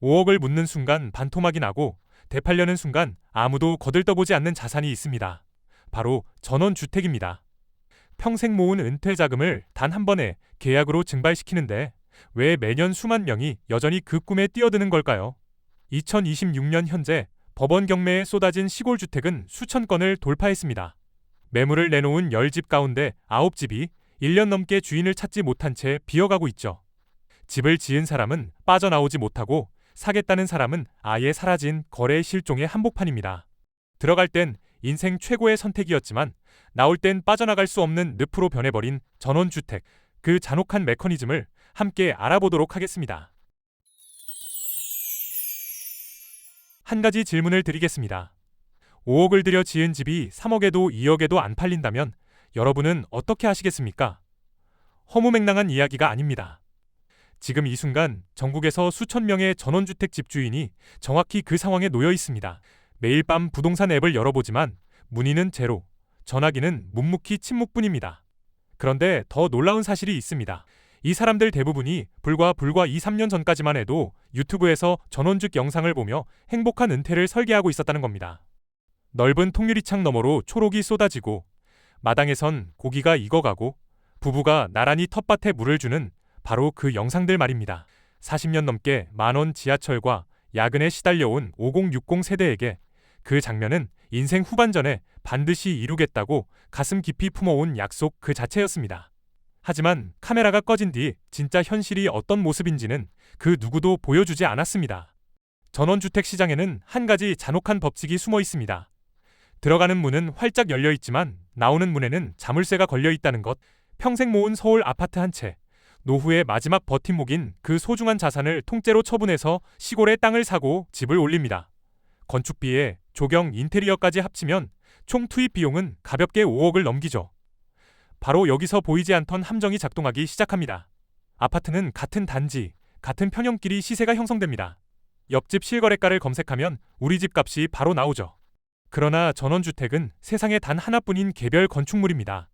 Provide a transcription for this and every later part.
5억을 묻는 순간 반토막이 나고 되팔려는 순간 아무도 거들떠보지 않는 자산이 있습니다. 바로 전원주택입니다. 평생 모은 은퇴 자금을 단 한 번에 계약으로 증발시키는데 왜 매년 수만 명이 여전히 그 꿈에 뛰어드는 걸까요? 2026년 현재 법원 경매에 쏟아진 시골주택은 수천 건을 돌파했습니다. 매물을 내놓은 10집 가운데 9집이 1년 넘게 주인을 찾지 못한 채 비어가고 있죠. 집을 지은 사람은 빠져나오지 못하고 사겠다는 사람은 아예 사라진 거래 실종의 한복판입니다. 들어갈 땐 인생 최고의 선택이었지만 나올 땐 빠져나갈 수 없는 늪으로 변해버린 전원주택, 그 잔혹한 메커니즘을 함께 알아보도록 하겠습니다. 한 가지 질문을 드리겠습니다. 5억을 들여 지은 집이 3억에도 2억에도 안 팔린다면 여러분은 어떻게 하시겠습니까? 허무맹랑한 이야기가 아닙니다. 지금 이 순간 전국에서 수천 명의 전원주택 집주인이 정확히 그 상황에 놓여 있습니다. 매일 밤 부동산 앱을 열어보지만 문의는 제로, 전화기는 묵묵히 침묵뿐입니다. 그런데 더 놀라운 사실이 있습니다. 이 사람들 대부분이 불과 2, 3년 전까지만 해도 유튜브에서 전원주택 영상을 보며 행복한 은퇴를 설계하고 있었다는 겁니다. 넓은 통유리창 너머로 초록이 쏟아지고 마당에선 고기가 익어가고 부부가 나란히 텃밭에 물을 주는 바로 그 영상들 말입니다. 40년 넘게 만원 지하철과 야근에 시달려온 5060 세대에게 그 장면은 인생 후반전에 반드시 이루겠다고 가슴 깊이 품어온 약속 그 자체였습니다. 하지만 카메라가 꺼진 뒤 진짜 현실이 어떤 모습인지는 그 누구도 보여주지 않았습니다. 전원주택 시장에는 한 가지 잔혹한 법칙이 숨어 있습니다. 들어가는 문은 활짝 열려 있지만 나오는 문에는 자물쇠가 걸려 있다는 것. 평생 모은 서울 아파트 한 채, 노후의 마지막 버팀목인 그 소중한 자산을 통째로 처분해서 시골에 땅을 사고 집을 올립니다. 건축비에 조경, 인테리어까지 합치면 총 투입 비용은 가볍게 5억을 넘기죠. 바로 여기서 보이지 않던 함정이 작동하기 시작합니다. 아파트는 같은 단지, 같은 평형끼리 시세가 형성됩니다. 옆집 실거래가를 검색하면 우리 집 값이 바로 나오죠. 그러나 전원주택은 세상에 단 하나뿐인 개별 건축물입니다.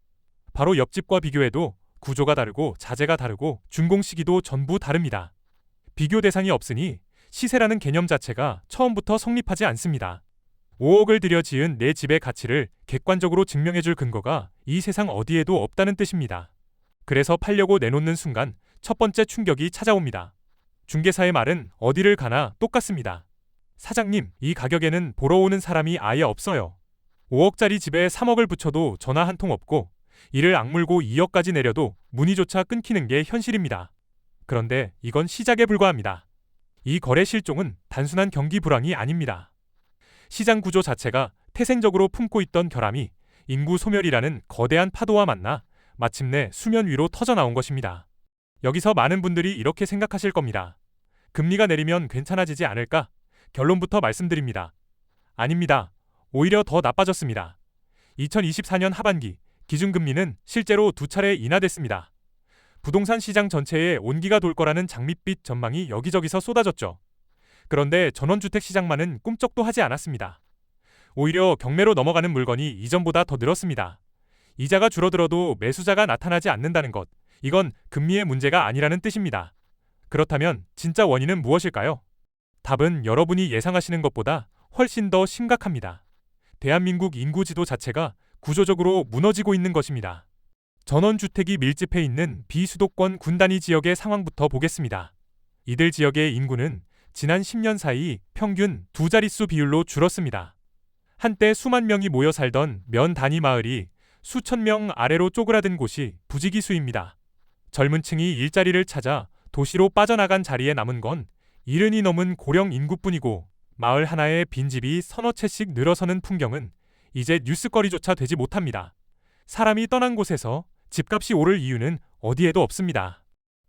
바로 옆집과 비교해도 구조가 다르고 자재가 다르고 준공 시기도 전부 다릅니다. 비교 대상이 없으니 시세라는 개념 자체가 처음부터 성립하지 않습니다. 5억을 들여 지은 내 집의 가치를 객관적으로 증명해줄 근거가 이 세상 어디에도 없다는 뜻입니다. 그래서 팔려고 내놓는 순간 첫 번째 충격이 찾아옵니다. 중개사의 말은 어디를 가나 똑같습니다. 사장님, 이 가격에는 보러 오는 사람이 아예 없어요. 5억짜리 집에 3억을 붙여도 전화 한 통 없고 이를 악물고 2억까지 내려도 문의조차 끊기는 게 현실입니다. 그런데 이건 시작에 불과합니다. 이 거래 실종은 단순한 경기 불황이 아닙니다. 시장 구조 자체가 태생적으로 품고 있던 결함이 인구 소멸이라는 거대한 파도와 만나 마침내 수면 위로 터져나온 것입니다. 여기서 많은 분들이 이렇게 생각하실 겁니다. 금리가 내리면 괜찮아지지 않을까? 결론부터 말씀드립니다. 아닙니다. 오히려 더 나빠졌습니다. 2024년 하반기 기준금리는 실제로 2차례 인하됐습니다. 부동산 시장 전체에 온기가 돌 거라는 장밋빛 전망이 여기저기서 쏟아졌죠. 그런데 전원주택 시장만은 꿈쩍도 하지 않았습니다. 오히려 경매로 넘어가는 물건이 이전보다 더 늘었습니다. 이자가 줄어들어도 매수자가 나타나지 않는다는 것, 이건 금리의 문제가 아니라는 뜻입니다. 그렇다면 진짜 원인은 무엇일까요? 답은 여러분이 예상하시는 것보다 훨씬 더 심각합니다. 대한민국 인구 지도 자체가 구조적으로 무너지고 있는 것입니다. 전원주택이 밀집해 있는 비수도권 군단위 지역의 상황부터 보겠습니다. 이들 지역의 인구는 지난 10년 사이 평균 2자릿수 비율로 줄었습니다. 한때 수만 명이 모여 살던 면 단위 마을이 수천 명 아래로 쪼그라든 곳이 부지기수입니다. 젊은 층이 일자리를 찾아 도시로 빠져나간 자리에 남은 건 70이 넘은 고령 인구뿐이고 마을 하나에 빈집이 서너 채씩 늘어서는 풍경은 이제 뉴스거리조차 되지 못합니다. 사람이 떠난 곳에서 집값이 오를 이유는 어디에도 없습니다.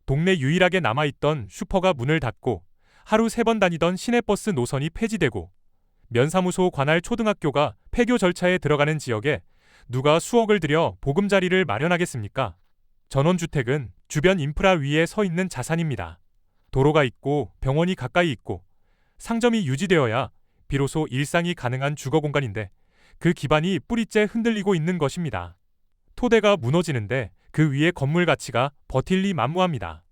동네 유일하게 남아있던 슈퍼가 문을 닫고 하루 3번 다니던 시내버스 노선이 폐지되고 면사무소 관할 초등학교가 폐교 절차에 들어가는 지역에 누가 수억을 들여 보금자리를 마련하겠습니까? 전원주택은 주변 인프라 위에 서 있는 자산입니다. 도로가 있고 병원이 가까이 있고 상점이 유지되어야 비로소 일상이 가능한 주거 공간인데 그 기반이 뿌리째 흔들리고 있는 것입니다. 토대가 무너지는데 그 위에 건물 가치가 버틸 리 만무합니다.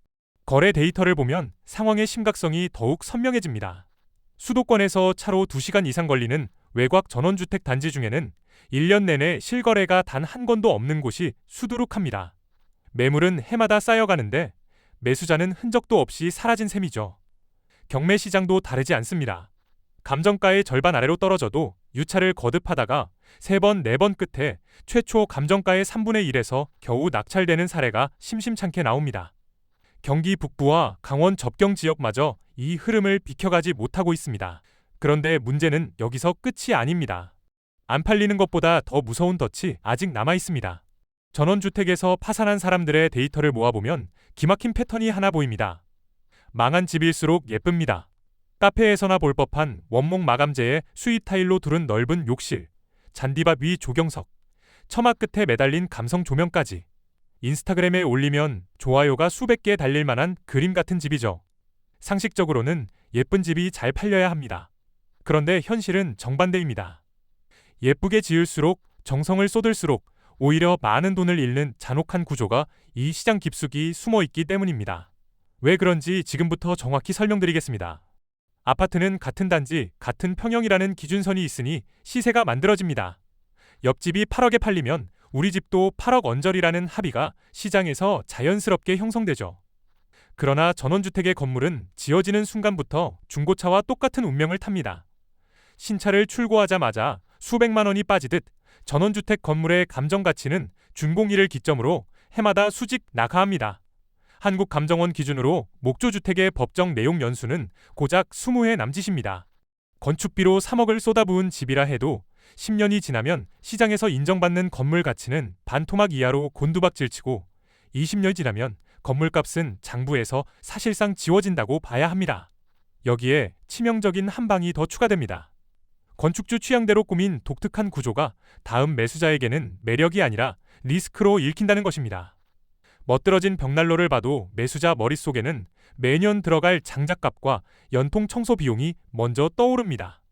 거래 데이터를 보면 상황의 심각성이 더욱 선명해집니다. 수도권에서 차로 2시간 이상 걸리는 외곽 전원주택 단지 중에는 1년 내내 실거래가 단 한 건도 없는 곳이 수두룩합니다. 매물은 해마다 쌓여가는데 매수자는 흔적도 없이 사라진 셈이죠. 경매 시장도 다르지 않습니다. 감정가의 절반 아래로 떨어져도 유차를 거듭하다가 3번, 4번 끝에 최초 감정가의 3분의 1에서 겨우 낙찰되는 사례가 심심찮게 나옵니다. 경기 북부와 강원 접경 지역마저 이 흐름을 비켜가지 못하고 있습니다. 그런데 문제는 여기서 끝이 아닙니다. 안 팔리는 것보다 더 무서운 덫이 아직 남아 있습니다. 전원주택에서 파산한 사람들의 데이터를 모아보면 기막힌 패턴이 하나 보입니다. 망한 집일수록 예쁩니다. 카페에서나 볼 법한 원목 마감재에 수입 타일로 두른 넓은 욕실, 잔디밭 위 조경석, 처마 끝에 매달린 감성 조명까지. 인스타그램에 올리면 좋아요가 수백 개 달릴 만한 그림 같은 집이죠. 상식적으로는 예쁜 집이 잘 팔려야 합니다. 그런데 현실은 정반대입니다. 예쁘게 지을수록 정성을 쏟을수록 오히려 많은 돈을 잃는 잔혹한 구조가 이 시장 깊숙이 숨어있기 때문입니다. 왜 그런지 지금부터 정확히 설명드리겠습니다. 아파트는 같은 단지, 같은 평형이라는 기준선이 있으니 시세가 만들어집니다. 옆집이 8억에 팔리면 우리 집도 8억 언저리라는 합의가 시장에서 자연스럽게 형성되죠. 그러나 전원주택의 건물은 지어지는 순간부터 중고차와 똑같은 운명을 탑니다. 신차를 출고하자마자 수백만 원이 빠지듯 전원주택 건물의 감정가치는 준공일을 기점으로 해마다 수직 낙하합니다. 한국감정원 기준으로 목조주택의 법정 내용 연수는 고작 20해 남짓입니다. 건축비로 3억을 쏟아부은 집이라 해도 10년이 지나면 시장에서 인정받는 건물 가치는 반토막 이하로 곤두박질치고 20년이 지나면 건물값은 장부에서 사실상 지워진다고 봐야 합니다. 여기에 치명적인 한 방이 더 추가됩니다. 건축주 취향대로 꾸민 독특한 구조가 다음 매수자에게는 매력이 아니라 리스크로 읽힌다는 것입니다. 멋들어진 벽난로를 봐도 매수자 머릿속에는 매년 들어갈 장작값과 연통 청소 비용이 먼저 떠오릅니다.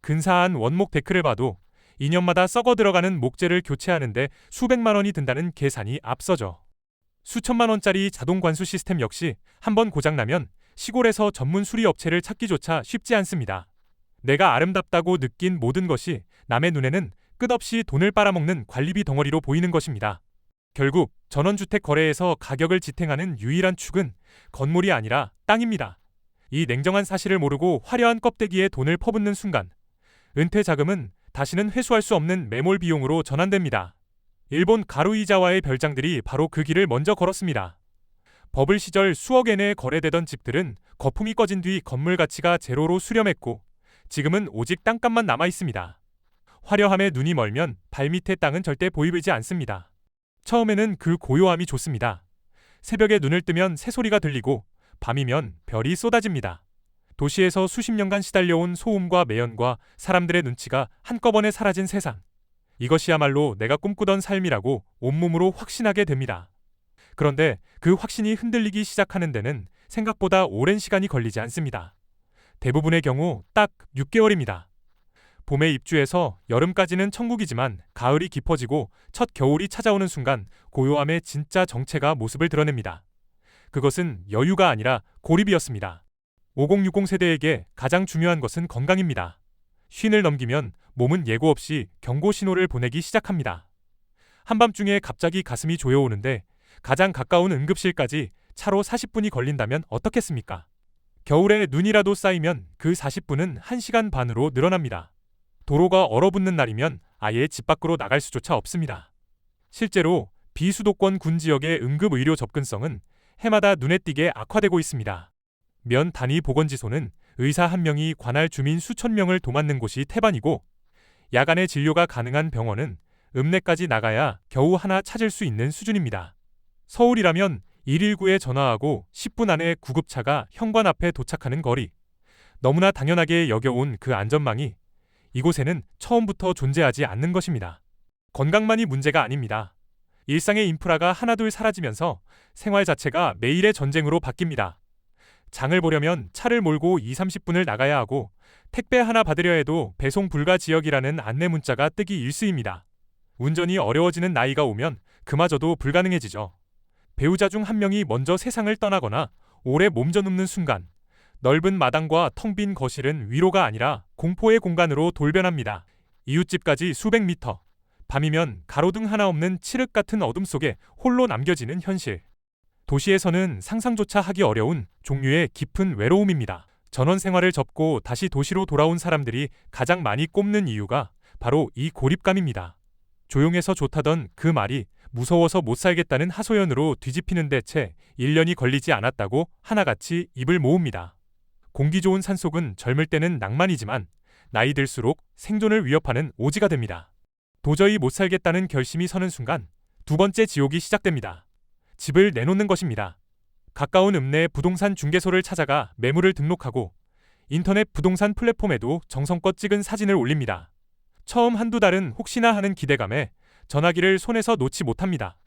근사한 원목 데크를 봐도 2년마다 썩어 들어가는 목재를 교체하는데 수백만 원이 든다는 계산이 앞서죠. 수천만 원짜리 자동 관수 시스템 역시 한번 고장나면 시골에서 전문 수리 업체를 찾기조차 쉽지 않습니다. 내가 아름답다고 느낀 모든 것이 남의 눈에는 끝없이 돈을 빨아먹는 관리비 덩어리로 보이는 것입니다. 결국 전원주택 거래에서 가격을 지탱하는 유일한 축은 건물이 아니라 땅입니다. 이 냉정한 사실을 모르고 화려한 껍데기에 돈을 퍼붓는 순간 은퇴 자금은 다시는 회수할 수 없는 매몰 비용으로 전환됩니다. 일본 가루이자와의 별장들이 바로 그 길을 먼저 걸었습니다. 버블 시절 수억 엔에 거래되던 집들은 거품이 꺼진 뒤 건물 가치가 제로로 수렴했고 지금은 오직 땅값만 남아 있습니다. 화려함에 눈이 멀면 발밑의 땅은 절대 보이지 않습니다. 처음에는 그 고요함이 좋습니다. 새벽에 눈을 뜨면 새소리가 들리고 밤이면 별이 쏟아집니다. 도시에서 수십 년간 시달려온 소음과 매연과 사람들의 눈치가 한꺼번에 사라진 세상. 이것이야말로 내가 꿈꾸던 삶이라고 온몸으로 확신하게 됩니다. 그런데 그 확신이 흔들리기 시작하는 데는 생각보다 오랜 시간이 걸리지 않습니다. 대부분의 경우 딱 6개월입니다. 봄에 입주해서 여름까지는 천국이지만 가을이 깊어지고 첫 겨울이 찾아오는 순간 고요함의 진짜 정체가 모습을 드러냅니다. 그것은 여유가 아니라 고립이었습니다. 5060 세대에게 가장 중요한 것은 건강입니다. 쉰을 넘기면 몸은 예고 없이 경고 신호를 보내기 시작합니다. 한밤중에 갑자기 가슴이 조여오는데 가장 가까운 응급실까지 차로 40분이 걸린다면 어떻겠습니까? 겨울에 눈이라도 쌓이면 그 40분은 1시간 반으로 늘어납니다. 도로가 얼어붙는 날이면 아예 집 밖으로 나갈 수조차 없습니다. 실제로 비수도권 군 지역의 응급의료 접근성은 해마다 눈에 띄게 악화되고 있습니다. 면 단위 보건지소는 의사 1명이 관할 주민 수천 명을 도맡는 곳이 태반이고 야간에 진료가 가능한 병원은 읍내까지 나가야 겨우 하나 찾을 수 있는 수준입니다. 서울이라면 119에 전화하고 10분 안에 구급차가 현관 앞에 도착하는 거리. 너무나 당연하게 여겨온 그 안전망이 이곳에는 처음부터 존재하지 않는 것입니다. 건강만이 문제가 아닙니다. 일상의 인프라가 하나둘 사라지면서 생활 자체가 매일의 전쟁으로 바뀝니다. 장을 보려면 차를 몰고 20-30분을 나가야 하고 택배 하나 받으려 해도 배송 불가 지역이라는 안내 문자가 뜨기 일쑤입니다. 운전이 어려워지는 나이가 오면 그마저도 불가능해지죠. 배우자 중 한 명이 먼저 세상을 떠나거나 오래 몸져눕는 순간 넓은 마당과 텅 빈 거실은 위로가 아니라 공포의 공간으로 돌변합니다. 이웃집까지 수백 미터. 밤이면 가로등 하나 없는 칠흑 같은 어둠 속에 홀로 남겨지는 현실. 도시에서는 상상조차 하기 어려운 종류의 깊은 외로움입니다. 전원 생활을 접고 다시 도시로 돌아온 사람들이 가장 많이 꼽는 이유가 바로 이 고립감입니다. 조용해서 좋다던 그 말이 무서워서 못 살겠다는 하소연으로 뒤집히는데 채 1년이 걸리지 않았다고 하나같이 입을 모읍니다. 공기 좋은 산속은 젊을 때는 낭만이지만 나이 들수록 생존을 위협하는 오지가 됩니다. 도저히 못 살겠다는 결심이 서는 순간 두 번째 지옥이 시작됩니다. 집을 내놓는 것입니다. 가까운 읍내 부동산 중개소를 찾아가 매물을 등록하고 인터넷 부동산 플랫폼에도 정성껏 찍은 사진을 올립니다. 처음 한두 달은 혹시나 하는 기대감에 전화기를 손에서 놓지 못합니다.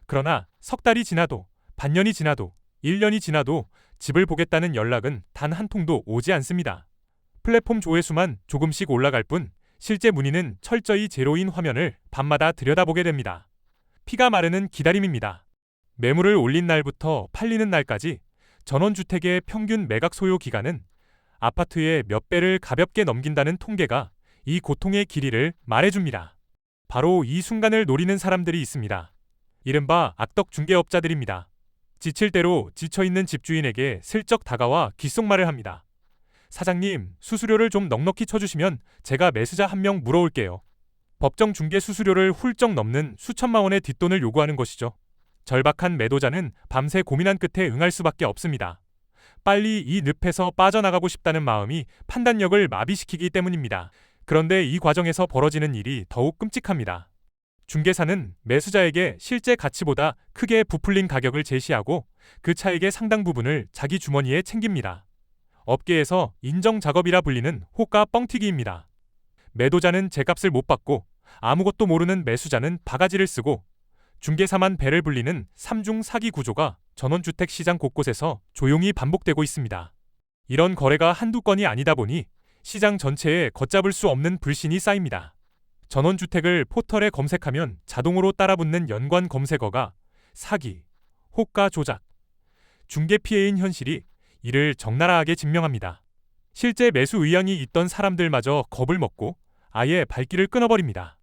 그러나 석 달이 지나도, 반년이 지나도, 1년이 지나도 집을 보겠다는 연락은 단 한 통도 오지 않습니다. 플랫폼 조회수만 조금씩 올라갈 뿐 실제 문의는 철저히 제로인 화면을 밤마다 들여다보게 됩니다. 피가 마르는 기다림입니다. 매물을 올린 날부터 팔리는 날까지 전원주택의 평균 매각 소요 기간은 아파트의 몇 배를 가볍게 넘긴다는 통계가 이 고통의 길이를 말해줍니다. 바로 이 순간을 노리는 사람들이 있습니다. 이른바 악덕 중개업자들입니다. 지칠 대로 지쳐있는 집주인에게 슬쩍 다가와 귓속말을 합니다. 사장님, 수수료를 좀 넉넉히 쳐주시면 제가 매수자 한 명 물어올게요. 법정 중개 수수료를 훌쩍 넘는 수천만 원의 뒷돈을 요구하는 것이죠. 절박한 매도자는 밤새 고민한 끝에 응할 수밖에 없습니다. 빨리 이 늪에서 빠져나가고 싶다는 마음이 판단력을 마비시키기 때문입니다. 그런데 이 과정에서 벌어지는 일이 더욱 끔찍합니다. 중개사는 매수자에게 실제 가치보다 크게 부풀린 가격을 제시하고 그 차익의 상당 부분을 자기 주머니에 챙깁니다. 업계에서 인정작업이라 불리는 호가 뻥튀기입니다. 매도자는 제값을 못 받고 아무것도 모르는 매수자는 바가지를 쓰고 중개사만 배를 불리는 삼중 사기 구조가 전원주택 시장 곳곳에서 조용히 반복되고 있습니다. 이런 거래가 한두 건이 아니다 보니 시장 전체에 걷잡을 수 없는 불신이 쌓입니다. 전원주택을 포털에 검색하면 자동으로 따라붙는 연관 검색어가 사기, 호가 조작, 중개 피해인 현실이 이를 적나라하게 증명합니다. 실제 매수 의향이 있던 사람들마저 겁을 먹고 아예 발길을 끊어버립니다.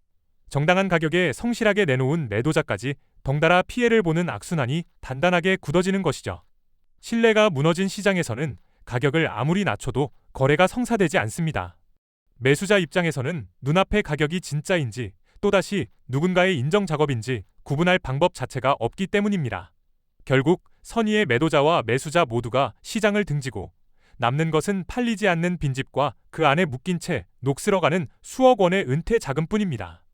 정당한 가격에 성실하게 내놓은 매도자까지 덩달아 피해를 보는 악순환이 단단하게 굳어지는 것이죠. 신뢰가 무너진 시장에서는 가격을 아무리 낮춰도 거래가 성사되지 않습니다. 매수자 입장에서는 눈앞의 가격이 진짜인지 또다시 누군가의 인정 작업인지 구분할 방법 자체가 없기 때문입니다. 결국 선의의 매도자와 매수자 모두가 시장을 등지고 남는 것은 팔리지 않는 빈집과 그 안에 묶인 채 녹슬어가는 수억 원의 은퇴 자금뿐입니다.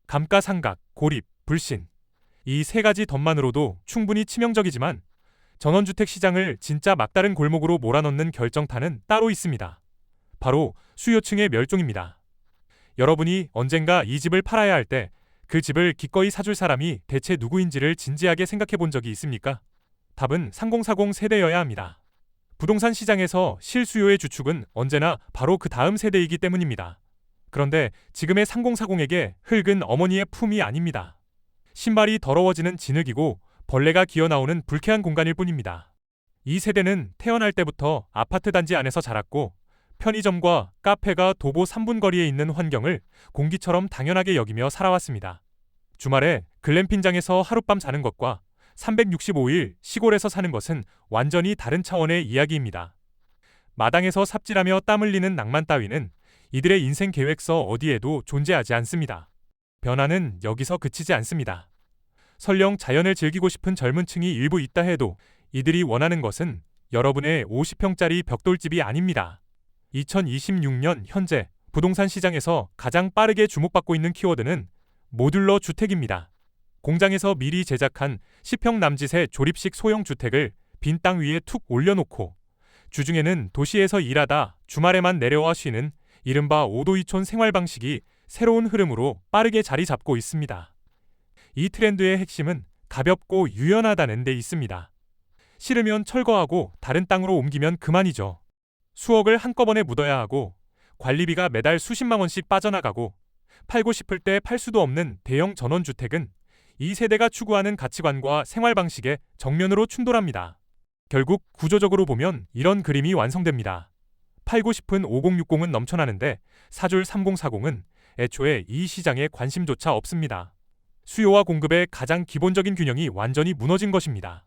감가상각, 고립, 불신. 이 세 가지 덧만으로도 충분히 치명적이지만 전원주택 시장을 진짜 막다른 골목으로 몰아넣는 결정타는 따로 있습니다. 바로 수요층의 멸종입니다. 여러분이 언젠가 이 집을 팔아야 할 때 그 집을 기꺼이 사줄 사람이 대체 누구인지를 진지하게 생각해 본 적이 있습니까? 답은 3040 세대여야 합니다. 부동산 시장에서 실수요의 주축은 언제나 바로 그 다음 세대이기 때문입니다. 그런데 지금의 3040에게 흙은 어머니의 품이 아닙니다. 신발이 더러워지는 진흙이고 벌레가 기어나오는 불쾌한 공간일 뿐입니다. 이 세대는 태어날 때부터 아파트 단지 안에서 자랐고 편의점과 카페가 도보 3분 거리에 있는 환경을 공기처럼 당연하게 여기며 살아왔습니다. 주말에 글램핑장에서 하룻밤 자는 것과 365일 시골에서 사는 것은 완전히 다른 차원의 이야기입니다. 마당에서 삽질하며 땀 흘리는 낭만 따위는 이들의 인생 계획서 어디에도 존재하지 않습니다. 변화는 여기서 그치지 않습니다. 설령 자연을 즐기고 싶은 젊은 층이 일부 있다 해도 이들이 원하는 것은 여러분의 50평짜리 벽돌집이 아닙니다. 2026년 현재 부동산 시장에서 가장 빠르게 주목받고 있는 키워드는 모듈러 주택입니다. 공장에서 미리 제작한 10평 남짓의 조립식 소형 주택을 빈 땅 위에 툭 올려놓고 주중에는 도시에서 일하다 주말에만 내려와 쉬는 이른바 오도이촌 생활 방식이 새로운 흐름으로 빠르게 자리 잡고 있습니다. 이 트렌드의 핵심은 가볍고 유연하다는 데 있습니다. 싫으면 철거하고 다른 땅으로 옮기면 그만이죠. 수억을 한꺼번에 묻어야 하고 관리비가 매달 수십만 원씩 빠져나가고 팔고 싶을 때 팔 수도 없는 대형 전원주택은 이 세대가 추구하는 가치관과 생활 방식에 정면으로 충돌합니다. 결국 구조적으로 보면 이런 그림이 완성됩니다. 팔고 싶은 5060은 넘쳐나는데 사줄 3040은 애초에 이 시장에 관심조차 없습니다. 수요와 공급의 가장 기본적인 균형이 완전히 무너진 것입니다.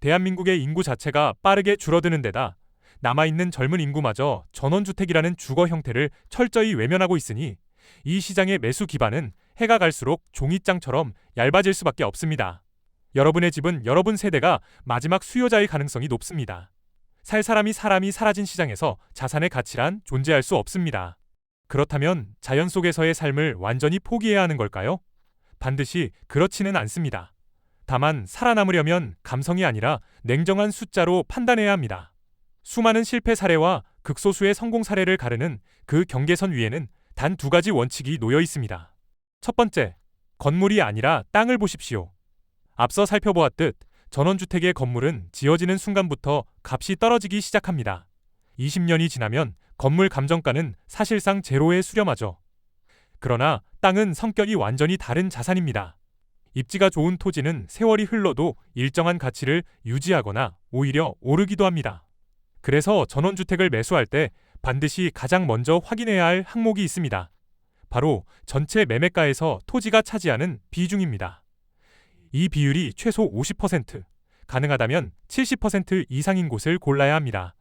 대한민국의 인구 자체가 빠르게 줄어드는 데다 남아있는 젊은 인구마저 전원주택이라는 주거 형태를 철저히 외면하고 있으니 이 시장의 매수 기반은 해가 갈수록 종이장처럼 얇아질 수밖에 없습니다. 여러분의 집은 여러분 세대가 마지막 수요자일 가능성이 높습니다. 살 사람이 사라진 시장에서 자산의 가치란 존재할 수 없습니다. 그렇다면 자연 속에서의 삶을 완전히 포기해야 하는 걸까요? 반드시 그렇지는 않습니다. 다만 살아남으려면 감성이 아니라 냉정한 숫자로 판단해야 합니다. 수많은 실패 사례와 극소수의 성공 사례를 가르는 그 경계선 위에는 단 두 가지 원칙이 놓여 있습니다. 첫 번째, 건물이 아니라 땅을 보십시오. 앞서 살펴보았듯 전원주택의 건물은 지어지는 순간부터 값이 떨어지기 시작합니다. 20년이 지나면 건물 감정가는 사실상 제로에 수렴하죠. 그러나 땅은 성격이 완전히 다른 자산입니다. 입지가 좋은 토지는 세월이 흘러도 일정한 가치를 유지하거나 오히려 오르기도 합니다. 그래서 전원주택을 매수할 때 반드시 가장 먼저 확인해야 할 항목이 있습니다. 바로 전체 매매가에서 토지가 차지하는 비중입니다. 이 비율이 최소 50%, 가능하다면 70% 이상인 곳을 골라야 합니다.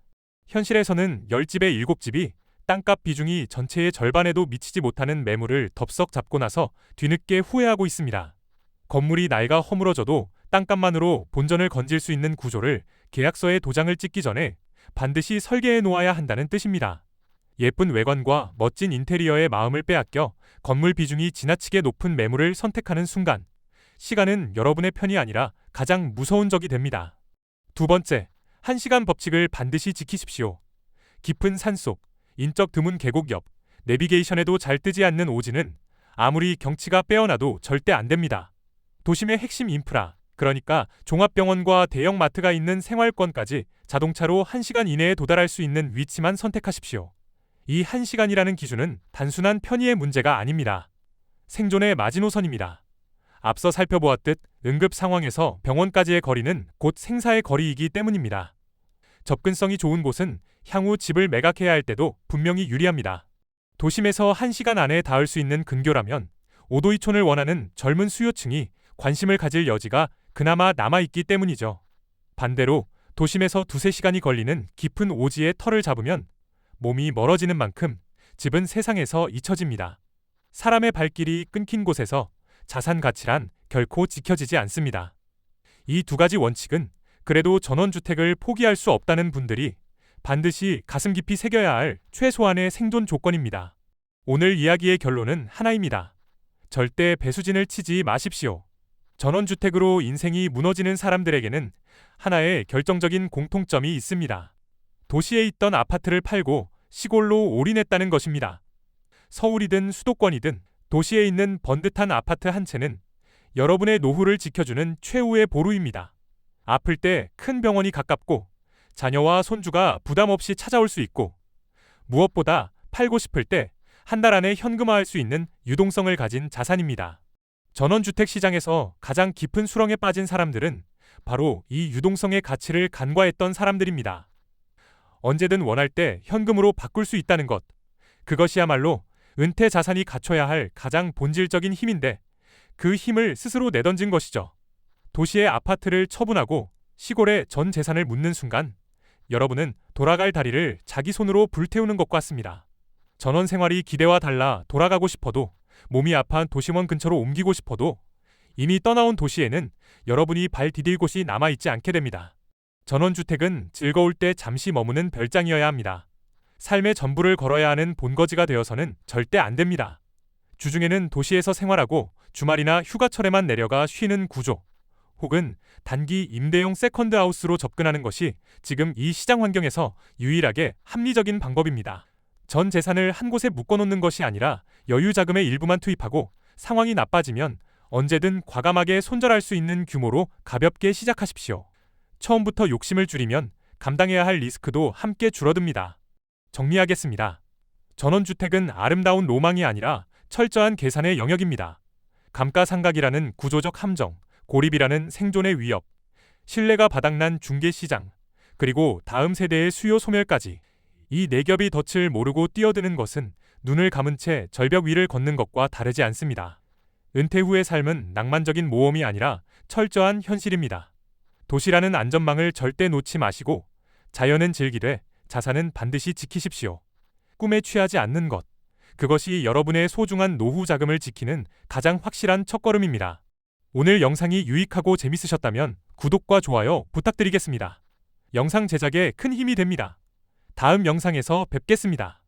현실에서는 10집에 7집이 땅값 비중이 전체의 절반에도 미치지 못하는 매물을 덥석 잡고 나서 뒤늦게 후회하고 있습니다. 건물이 낡아 허물어져도 땅값만으로 본전을 건질 수 있는 구조를 계약서에 도장을 찍기 전에 반드시 설계해 놓아야 한다는 뜻입니다. 예쁜 외관과 멋진 인테리어의 마음을 빼앗겨 건물 비중이 지나치게 높은 매물을 선택하는 순간 시간은 여러분의 편이 아니라 가장 무서운 적이 됩니다. 두 번째, 1시간 법칙을 반드시 지키십시오. 깊은 산속, 인적 드문 계곡 옆, 내비게이션에도 잘 뜨지 않는 오지는 아무리 경치가 빼어나도 절대 안 됩니다. 도심의 핵심 인프라, 그러니까 종합병원과 대형마트가 있는 생활권까지 자동차로 1시간 이내에 도달할 수 있는 위치만 선택하십시오. 이 1시간이라는 기준은 단순한 편의의 문제가 아닙니다. 생존의 마지노선입니다. 앞서 살펴보았듯 응급 상황에서 병원까지의 거리는 곧 생사의 거리이기 때문입니다. 접근성이 좋은 곳은 향후 집을 매각해야 할 때도 분명히 유리합니다. 도심에서 1시간 안에 닿을 수 있는 근교라면 오도이촌을 원하는 젊은 수요층이 관심을 가질 여지가 그나마 남아있기 때문이죠. 반대로 도심에서 2~3시간이 걸리는 깊은 오지의 털을 잡으면 몸이 멀어지는 만큼 집은 세상에서 잊혀집니다. 사람의 발길이 끊긴 곳에서 자산 가치란 결코 지켜지지 않습니다. 이 두 가지 원칙은 그래도 전원주택을 포기할 수 없다는 분들이 반드시 가슴 깊이 새겨야 할 최소한의 생존 조건입니다. 오늘 이야기의 결론은 하나입니다. 절대 배수진을 치지 마십시오. 전원주택으로 인생이 무너지는 사람들에게는 하나의 결정적인 공통점이 있습니다. 도시에 있던 아파트를 팔고 시골로 올인했다는 것입니다. 서울이든 수도권이든 도시에 있는 번듯한 아파트 한 채는 여러분의 노후를 지켜주는 최후의 보루입니다. 아플 때 큰 병원이 가깝고 자녀와 손주가 부담 없이 찾아올 수 있고 무엇보다 팔고 싶을 때 한 달 안에 현금화할 수 있는 유동성을 가진 자산입니다. 전원주택 시장에서 가장 깊은 수렁에 빠진 사람들은 바로 이 유동성의 가치를 간과했던 사람들입니다. 언제든 원할 때 현금으로 바꿀 수 있다는 것, 그것이야말로 은퇴 자산이 갖춰야 할 가장 본질적인 힘인데 그 힘을 스스로 내던진 것이죠. 도시의 아파트를 처분하고 시골에 전 재산을 묻는 순간 여러분은 돌아갈 다리를 자기 손으로 불태우는 것 같습니다. 전원 생활이 기대와 달라 돌아가고 싶어도 몸이 아파 도심원 근처로 옮기고 싶어도 이미 떠나온 도시에는 여러분이 발 디딜 곳이 남아있지 않게 됩니다. 전원주택은 즐거울 때 잠시 머무는 별장이어야 합니다. 삶의 전부를 걸어야 하는 본거지가 되어서는 절대 안 됩니다. 주중에는 도시에서 생활하고 주말이나 휴가철에만 내려가 쉬는 구조, 혹은 단기 임대용 세컨드하우스로 접근하는 것이 지금 이 시장 환경에서 유일하게 합리적인 방법입니다. 전 재산을 한 곳에 묶어놓는 것이 아니라 여유 자금의 일부만 투입하고 상황이 나빠지면 언제든 과감하게 손절할 수 있는 규모로 가볍게 시작하십시오. 처음부터 욕심을 줄이면 감당해야 할 리스크도 함께 줄어듭니다. 정리하겠습니다. 전원주택은 아름다운 로망이 아니라 철저한 계산의 영역입니다. 감가상각이라는 구조적 함정, 고립이라는 생존의 위협, 신뢰가 바닥난 중개시장, 그리고 다음 세대의 수요 소멸까지. 이 네 겹이 덫을 모르고 뛰어드는 것은 눈을 감은 채 절벽 위를 걷는 것과 다르지 않습니다. 은퇴 후의 삶은 낭만적인 모험이 아니라 철저한 현실입니다. 도시라는 안전망을 절대 놓지 마시고 자연은 즐기되 자산은 반드시 지키십시오. 꿈에 취하지 않는 것. 그것이 여러분의 소중한 노후 자금을 지키는 가장 확실한 첫걸음입니다. 오늘 영상이 유익하고 재밌으셨다면 구독과 좋아요 부탁드리겠습니다. 영상 제작에 큰 힘이 됩니다. 다음 영상에서 뵙겠습니다.